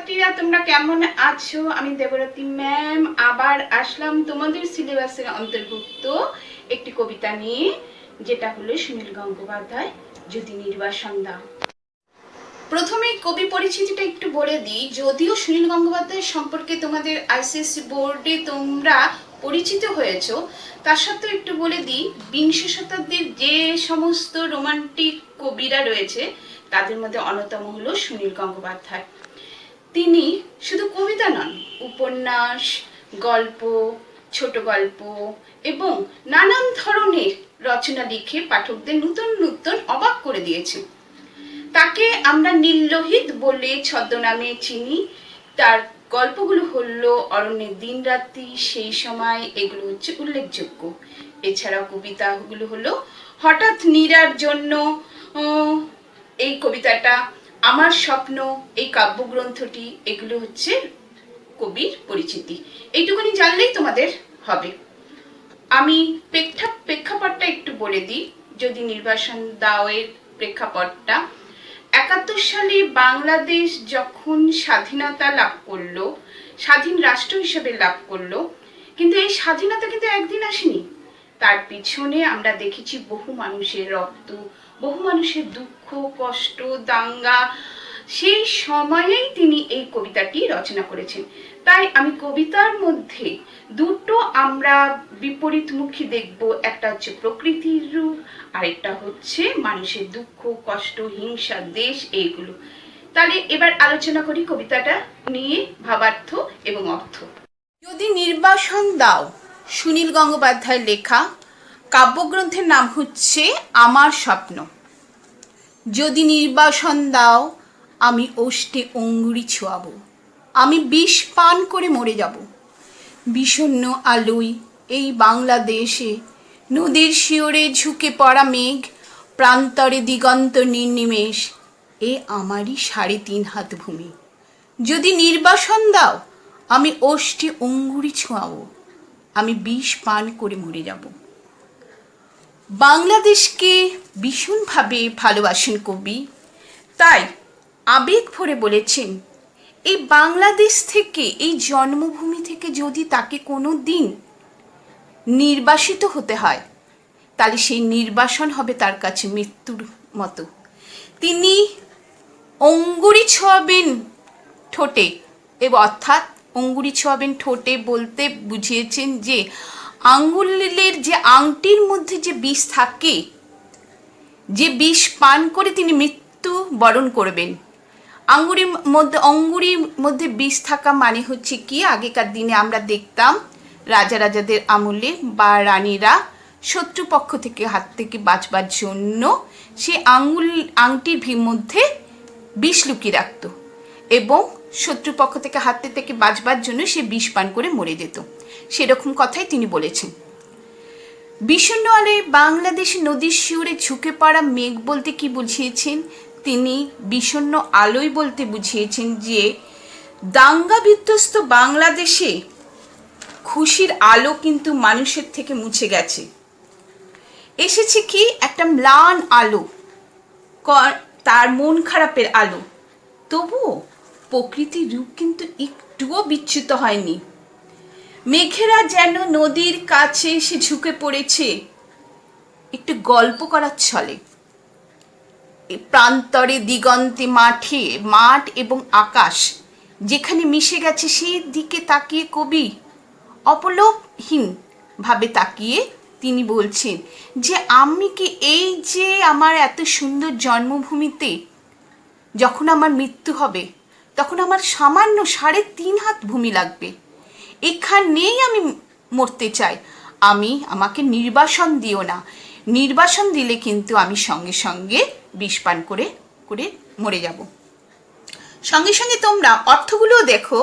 ছাত্রছাত্রীরা তোমরা কেমন আছো? আমি দেবরতী ম্যাম আবার আসলাম তোমাদের সিলেবাসের অন্তর্ভুক্ত একটি কবিতা নিয়ে, যেটা হলো সুনীল গঙ্গোপাধ্যায় যদি নির্বাসন দাও। প্রথমে কবি পরিচিতিটা একটু বলে দিই। যদিও সুনীল গঙ্গোপাধ্যায় সম্পর্কে তোমাদের আইসিএসসি বোর্ডে তোমরা পরিচিত হয়েছো, তার সত্ত্বেও একটু বলে দিই, বিংশ শতাব্দীর যে সমস্ত রোমান্টিক কবিরা রয়েছে তাদের মধ্যে অন্যতম হলো সুনীল গঙ্গোপাধ্যায়। তিনি শুধু কবিতা নন, উপন্যাস, গল্প, ছোট গল্প এবং নানান ধরনের রচনা লিখে পাঠকদের নতুন নতুন অবাক করে দিয়েছে। তাকে আমরা নীললোহিত বলে ছদ্মনামে চিনি। তার গল্পগুলো হলো অরণ্যের দিনরাত্রি, সেই সময়, এগুলো হচ্ছে উল্লেখযোগ্য। এছাড়াও কবিতাগুলো হলো হঠাৎ নীরার জন্য, এই কবিতাটা, আমার স্বপ্ন, এই কাব্যগ্রন্থটি, এগুলো হচ্ছে কবির পরিচিতি। এইটুকুনি জানলেই তোমাদের হবে। আমি প্রেক্ষাপটটা একটু বলে দিই। যদি নির্বাসন দাও এর প্রেক্ষাপটটা, 71 সালে বাংলাদেশ যখন স্বাধীনতা লাভ করলো, স্বাধীন রাষ্ট্র হিসেবে লাভ করলো, কিন্তু এই স্বাধীনতা কিন্তু একদিন আসেনি। তার পিছনে আমরা দেখেছি বহু মানুষের রক্ত, বহু মানুষের দুঃখ, কষ্ট, দাঙ্গা। সেই সময়েই তিনি এই কবিতাটি রচনা করেছেন। তাই আমি কবিতার মধ্যে দুটো আমরা বিপরীতমুখী দেখব। একটা হচ্ছে প্রকৃতির রূপ, আরেকটা হচ্ছে মানুষের দুঃখ, কষ্ট, হিংসা, দেশ, এইগুলো। তাহলে এবার আলোচনা করি কবিতাটা নিয়ে, ভাবার্থ এবং অর্থ। যদি নির্বাসন দাও, সুনীল গঙ্গোপাধ্যায়ের লেখা। কাব্যগ্রন্থের নাম হচ্ছে আমার স্বপ্ন। যদি নির্বাসন দাও, আমি ওষ্ঠে অঙ্গুরি ছোঁয়াবো, আমি বিষ পান করে মরে যাব। বিষণ্ণ আলোয় এই বাংলাদেশে নদীর শিওরে ঝুঁকে পড়া মেঘ, প্রান্তরে দিগন্ত নির্নিমেষ, এ আমারই 3.5 হাত ভূমি। যদি নির্বাসন দাও, আমি ওষ্ঠে অঙ্গুরি ছোঁয়াবো, আমি বিষ পান করে মরে যাব। বাংলাদেশকে ভীষণভাবে ভালোবাসেন কবি, তাই আবেগ ভরে বলেছেন, এই বাংলাদেশ থেকে, এই জন্মভূমি থেকে যদি তাকে কোনো দিন নির্বাসিত হতে হয়, তাহলে সেই নির্বাসন হবে তার কাছে মৃত্যুর মতো। তিনি অঙ্গুরি ছোঁয়াবেন ঠোঁটে, অর্থাৎ অঙ্গুরি ছোঁয়াবেন ঠোঁটে বলতে বুঝিয়েছেন যে আঙ্গুলের যে আংটির মধ্যে যে বিষ থাকে, যে বিষ পান করে তিনি মৃত্যু বরণ করবেন। অঙ্গুরির মধ্যে বিষ থাকা মানে হচ্ছে কি, আগেকার দিনে আমরা দেখতাম রাজাদের আমলে বা রানীরা শত্রুপক্ষ থেকে হাত থেকে বাঁচবার জন্য সে আংটির মধ্যে বিষ লুকিয়ে রাখত এবং শত্রুপক্ষ থেকে হাত থেকে বাঁচবার জন্য সে বিষ পান করে মরে যেত। সেরকম কথাই তিনি বলেছেন। বিষণ্ণ আলোয় বাংলাদেশ নদীর শিওরে ঝুঁকে পড়া মেঘ বলতে কি বুঝিয়েছেন? তিনি বিষণ্ণ আলোয় বলতে বুঝিয়েছেন যে দাঙ্গা বিধ্বস্ত বাংলাদেশে খুশির আলো কিন্তু মানুষের থেকে মুছে গেছে। এসেছে কি একটা ম্লান আলো, তার মন খারাপের আলো। তবুও প্রকৃতির রূপ কিন্তু একটুও বিচ্যুত হয়নি। মেঘেরা যেন নদীর কাছে এসে ঝুঁকে পড়েছে একটু গল্প করার ছলে। প্রান্তরে দিগন্তে মাঠ এবং আকাশ যেখানে মিশে গেছে, সেই দিকে তাকিয়ে কবি অপলোকহীন ভাবে তাকিয়ে তিনি বলছেন যে আমি কি এই যে আমার এত সুন্দর জন্মভূমিতে যখন আমার মৃত্যু হবে, তখন আমার সামান্য 3.5 হাত ভূমি লাগবে। এখানেই আমি মরতে চাই। আমাকে নির্বাসন দিও না। নির্বাসন দিলে কিন্তু আমি সঙ্গে সঙ্গে বিষ পান করে মরে যাব। সঙ্গে সঙ্গে তোমরা অর্থগুলোও দেখো।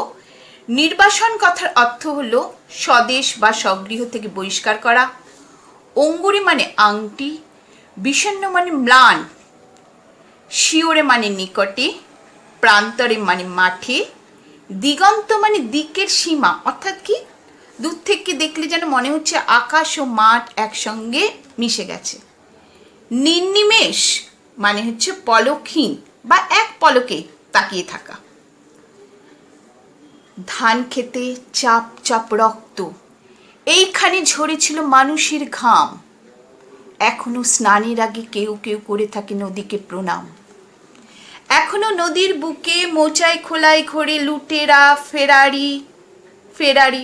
নির্বাসন কথার অর্থ হলো স্বদেশ বা স্বগৃহ থেকে বহিষ্কার করা। অঙ্গুরি মানে আংটি, বিষণ্ণ মানে ম্লান, শিওরে মানে নিকটে, প্রান্তরে মানে মাঠে, দিগন্ত মানে দিকের সীমা, অর্থাৎ কি দূর থেকে দেখলে যেন মনে হচ্ছে আকাশ ও মাঠ একসঙ্গে মিশে গেছে। নির্নিমেষ মানে হচ্ছে পলকহীন বা এক পলকে তাকিয়ে থাকা। ধান খেতে চাপ চাপ রক্ত, এইখানে ঝরেছিল মানুষের ঘাম। এখনো স্নানের আগে কেউ কেউ করে থাকে নদীকে প্রণাম। এখনো নদীর বুকে মোচায় খোলায় ঘোরে লুটেরা ফেরারি।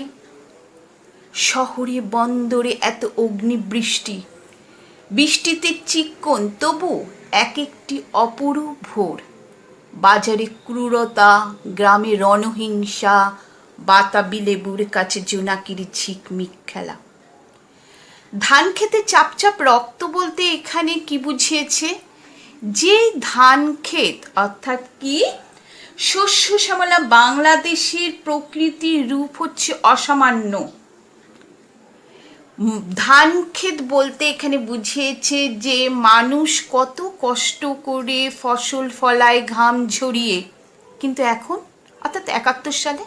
শহরে বন্দরে এত অগ্নিবৃষ্টি, বৃষ্টিতে চিক্কন, তবু এক একটি অপরূপ ভোর। বাজারে ক্রূরতা, গ্রামে রণহিংসা, বাতাবি লেবুর কাছে জোনাকির ঝিকমিক খেলা। ধান খেতে চাপচাপ রক্ত বলতে এখানে কি বুঝিয়েছে? যে ধান ক্ষেত অর্থাৎ কি শস্য শ্যামলা বাংলাদেশের প্রকৃতির রূপ হচ্ছে অসামান্য। ধান ক্ষেত বলতে এখানে বুঝিয়েছে যে মানুষ কত কষ্ট করে ফসল ফলায় ঘাম ঝরিয়ে, কিন্তু এখন অর্থাৎ ৭১ সালে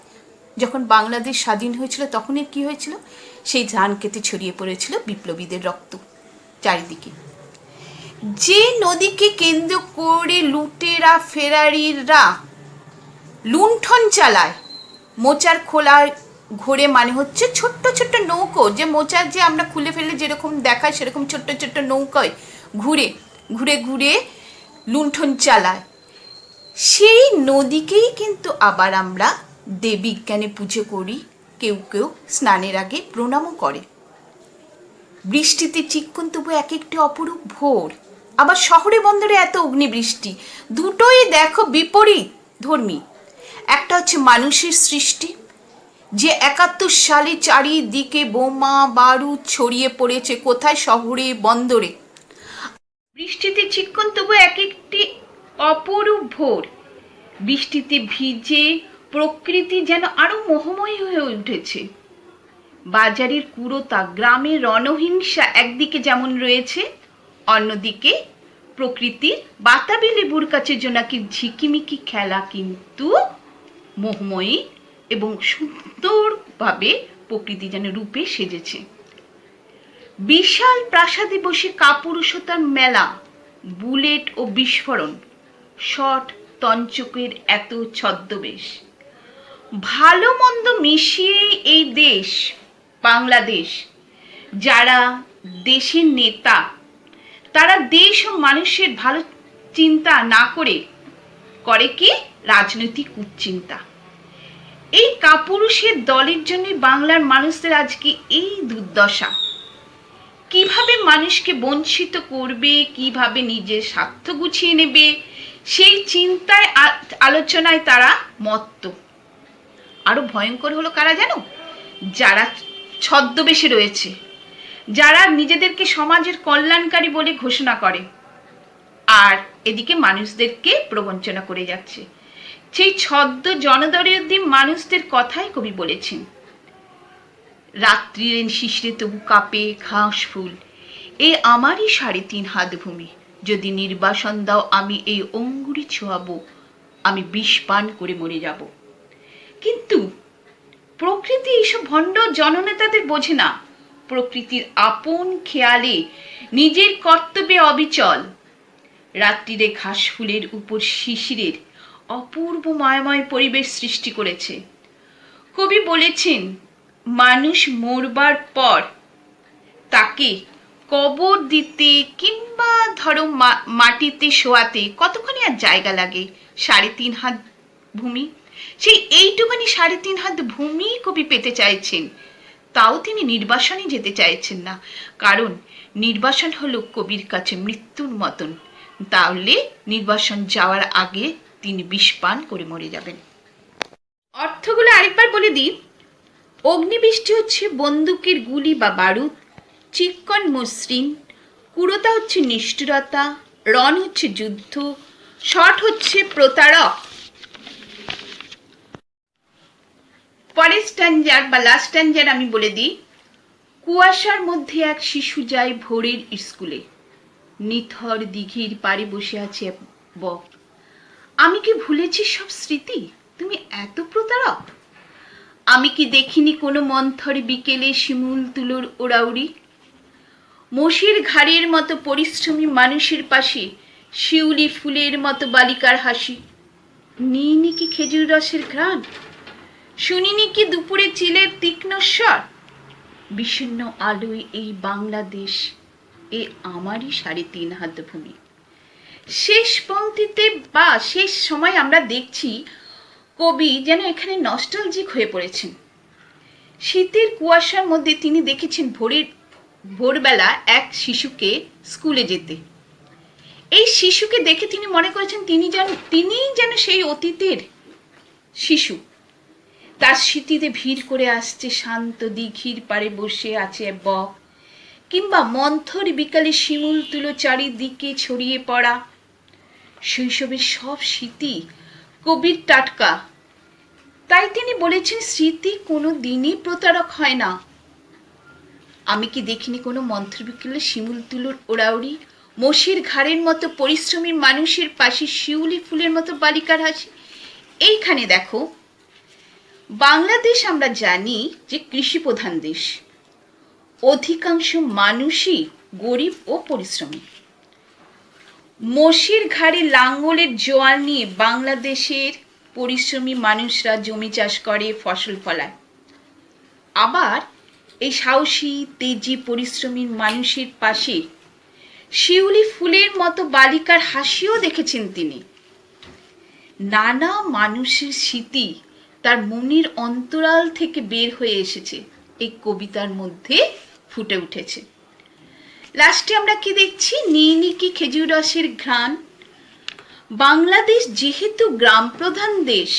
যখন বাংলাদেশ স্বাধীন হয়েছিল তখনই কি হয়েছিল? সেই ধান ক্ষেতে ছড়িয়ে পড়েছিল বিপ্লবীদের রক্ত চারিদিকে। যে নদীকে কেন্দ্র করে লুটেরা ফেরারিরা লুণ্ঠন চালায়, মোচার খোলায় ঘোরে মানে হচ্ছে ছোট্ট ছোট্ট নৌকো, যে মোচার যে আমরা খুলে ফেললে যেরকম দেখায় সেরকম ছোট্ট ছোট্ট নৌকায় ঘুরে ঘুরে ঘুরে লুণ্ঠন চালায়। সেই নদীকেই কিন্তু আবার আমরা দেববিজ্ঞানে পুজো করি, কেউ কেউ স্নানের আগে প্রণামও করে। বৃষ্টিতে চিক্কন, তবু এক একটি অপরূপ ভোর। আবার শহরে বন্দরে এত অগ্নিবৃষ্টি, দুটোই দেখো বিপরীত ধর্মী। একটা হচ্ছে মানুষের সৃষ্টি, যে ৭১ সালে চারিদিকে বোমা বারুদ ছড়িয়ে পড়েছে, কোথায়? শহরে বন্দরে। বৃষ্টিতে চিক্কন, তবু এক একটি অপরূপ ভোর। বৃষ্টিতে ভিজে প্রকৃতি যেন আরো মোহময়ী হয়ে উঠেছে। বাজারের ক্রূরতা, গ্রামের রণহিংসা একদিকে যেমন রয়েছে, অন্যদিকে প্রকৃতির বাতাবি লেবুর কাছে জোনাকির ঝিকিমিকি খেলা কিন্তু মোহময়ী এবং সুন্দরভাবে প্রকৃতি যেন রূপে সেজেছে। বিশাল প্রাসাদে বসে কাপুরুষতার মেলা, বুলেট ও বিস্ফোরণ, শট তঞ্চকের এত ছদ্মবেশ। ভালো মন্দ মিশিয়ে এই দেশ বাংলাদেশ। যারা দেশের নেতা, তারা দেশ ও মানুষের ভালো চিন্তা না করে করে কি রাজনৈতিক কুচিন্তা। এই কাপুরুষের দলের জন্য বাংলার মানুষদের আজকে এই দুর্দশা। কিভাবে মানুষকে বঞ্চিত করবে, কিভাবে নিজের স্বার্থ গুছিয়ে নেবে, সেই চিন্তায় আলোচনায় তারা মত্ত। আরো ভয়ঙ্কর হলো কারা জানো? যারা ছদ্মবেশে রয়েছে, যারা নিজেদেরকে সমাজের কল্যাণকারী বলে ঘোষণা করে আর এদিকে মানুষদেরকে প্রবঞ্চনা করে যাচ্ছে। সেই ছদ্ম জনদরদী মানুষদের কথাই কবি বলেছেন। রাত্রির শিশিরে তবু কাঁপে ঘাস ফুল, এ আমারই ৩.৫ হাত ভূমি। যদি নির্বাসন দাও আমি এই অঙ্গুরি ছোঁয়াবো, আমি বিষ পান করে মরে যাব। কিন্তু প্রকৃতি এইসব ভণ্ড জননেতাদের বোঝে না। প্রকৃতির আপন খেয়ালে নিজের কর্তব্যে অবিচল। রাত্রিরে ঘাস ফুলের উপর শিশিরের অপূর্ব মায়াময় পরিবেশ সৃষ্টি করেছে। কবি বলেছেন, মানুষ মরবার পর তাকে কবর দিতে কিংবা ধরো মাটিতে শোয়াতে কতখানি আর জায়গা লাগে? ৩.৫ হাত ভূমি। সেই এইটুখানি ৩.৫ হাত ভূমি কবি পেতে চাইছেন, তাও তিনি নির্বাসনে যেতে চাইছেন না। কারণ নির্বাসন হলো কবির কাছে মৃত্যুর মতন। তাহলে নির্বাসন যাওয়ার আগে তিনি বিষ পান করে মরে যাবেন। অর্থগুলো আরেকবার বলে দিই। অগ্নিবৃষ্টি হচ্ছে বন্দুকের গুলি বা বারুদ, চিক্কন মসৃণ, ক্রূরতা হচ্ছে নিষ্ঠুরতা, রণ হচ্ছে যুদ্ধ, শট হচ্ছে প্রতারক। পরের স্ট্যাঞ্জার বা লাস্ট স্ট্যাঞ্জার আমি বলে দিই। কুয়াশার মধ্যে এক শিশু যায় ভোরের স্কুলে, নিথর দিঘির পাড়ে বসে আছে বক। আমি কি ভুলেছি সব স্মৃতি, তুমি এত প্রতারক? আমি কি দেখিনি কোনো মন্থর বিকেলে শিমুল তুলোর ওড়াউড়ি? মশির ঘাড়ের মতো পরিশ্রমী মানুষের পাশে শিউলি ফুলের মতো বালিকার হাসি। নিইনি কি খেজুর রসের ঘ্রাণ? শুনিনি কি দুপুরে চিলের তীক্ষ্ণ স্বর, বিষণ্ণ আলোয় এই বাংলাদেশ, এ আমারই 3.5 হাত ভূমি। শেষ পংক্তিতে বা শেষ সময় আমরা দেখছি কবি যেন এখানে নস্টালজিক হয়ে পড়েছেন। শীতের কুয়াশার মধ্যে তিনি দেখেছেন ভোরবেলা এক শিশুকে স্কুলে যেতে। এই শিশুকে দেখে তিনি মনে করেছেন তিনিই যেন সেই অতীতের শিশু। তার স্মৃতিতে ভিড় করে আসছে শান্ত দিঘির পাড়ে বসে আছে বক, কিংবা মন্থর বিকালে শিমুল তুলো চারিদিকে ছড়িয়ে পড়া। শৈশবের সব স্মৃতি কবির টাটকা, তাই তিনি বলেছেন স্মৃতি কোনো দিনই প্রতারক হয় না। আমি কি দেখিনি কোনো মন্থর বিকেলে শিমুল তুলোর ওড়াউড়ি, মোষের ঘাড়ের মতো পরিশ্রমী মানুষের পাশে শিউলি ফুলের মতো বালিকার হাসি। এইখানে দেখো, বাংলাদেশ আমরা জানি যে কৃষি প্রধান দেশ, অধিকাংশ মানুষই গরিব ও পরিশ্রমী। মোষের ঘাড়ে লাঙ্গলের জোয়াল নিয়ে বাংলাদেশের পরিশ্রমী মানুষরা জমি চাষ করে, ফসল ফলায়। আবার এই সাহসী তেজি পরিশ্রমী মানুষের পাশে শিউলি ফুলের মতো বালিকার হাসিও দেখেছেন তিনি। নানা মানুষের স্মৃতি তার মনের অন্তরাল থেকে বের হয়ে এসেছে, এই কবিতার মধ্যে ফুটে উঠেছে। লাস্টে আমরা কি দেখছি, নিইনি কি খেজুর রসের ঘ্রাণ। বাংলাদেশ যেহেতু গ্রাম প্রধান দেশ,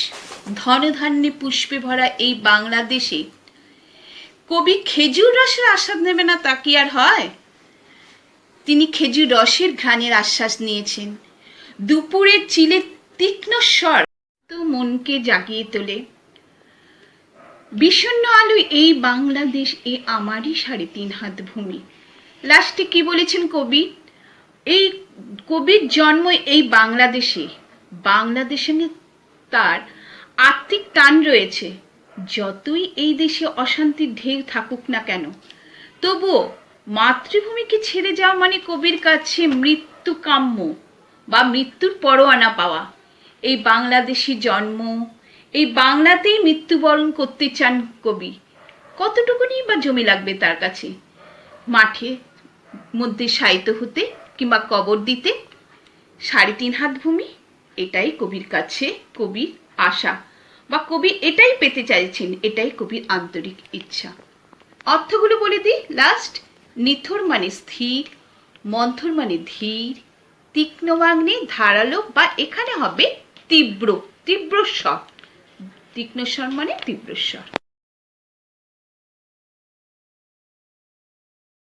ধনধান্যে পুষ্পে ভরা এই বাংলাদেশে কবি খেজুর রসের আস্বাদ নেবে না তা কি আর হয়? তিনি খেজুর রসের ঘ্রাণের আশ্বাস নিয়েছেন। দুপুরের চিলের তীক্ষ্ণ স্বর তো মনকে জাগিয়ে তোলে। বিষণ্ণ আলোয় এই বাংলাদেশ, এ আমারই 3.5 হাত ভূমি। লাস্টে কি বলেছেন কবি? এই কবির জন্ম এই বাংলাদেশে, বাংলাদেশে তার আত্মিক টান রয়েছে। যতই এই দেশে অশান্তির ঢেউ থাকুক না কেন, তবুও মাতৃভূমিকে ছেড়ে যাওয়া মানে কবির কাছে মৃত্যু কাম্য বা মৃত্যুর পরোয়ানা পাওয়া। এই বাংলাদেশি জন্ম, এই বাংলাতেই মৃত্যুবরণ করতে চান কবি। কতটুকুনি বা জমি লাগবে তার কাছে মাঠে মধ্যে শায়িত হতে কিংবা কবর দিতে? 3.5 হাত ভূমি, এটাই কবির কাছে কবির আশা, বা কবি এটাই পেতে চাইছেন, এটাই কবির আন্তরিক ইচ্ছা। অর্থগুলো বলে দিই লাস্ট। নিথর মানে স্থির, মন্থর মানে ধীর, তীক্ষ্ণ মানে ধারালো বা এখানে হবে তীব্র, তীব্রস্বর। তীক্ষ্ণ স্বর মানে তীব্রস্বর।